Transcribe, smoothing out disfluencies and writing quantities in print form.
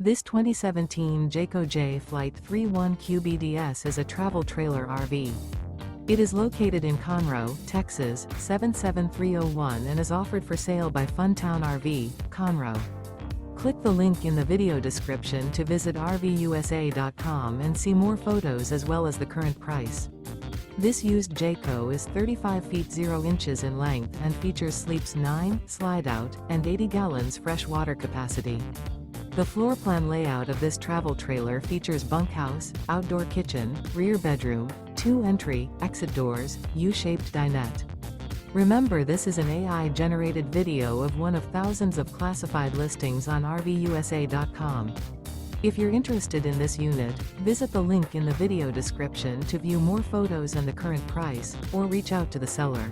This 2017 Jayco Jay Flight 31QBDS is a travel trailer RV. It is located in Conroe, Texas, 77301 and is offered for sale by Funtown RV, Conroe. Click the link in the video description to visit RVUSA.com and see more photos as well as the current price. This used Jayco is 35 feet 0 inches in length and features sleeps 9, Slideout, and 80 gallons fresh water capacity. The floor plan layout of this travel trailer features bunkhouse, outdoor kitchen, rear bedroom, 2 entry, exit doors, U-shaped dinette. Remember, this is an AI-generated video of one of thousands of classified listings on RVUSA.com. If you're interested in this unit, visit the link in the video description to view more photos and the current price, or reach out to the seller.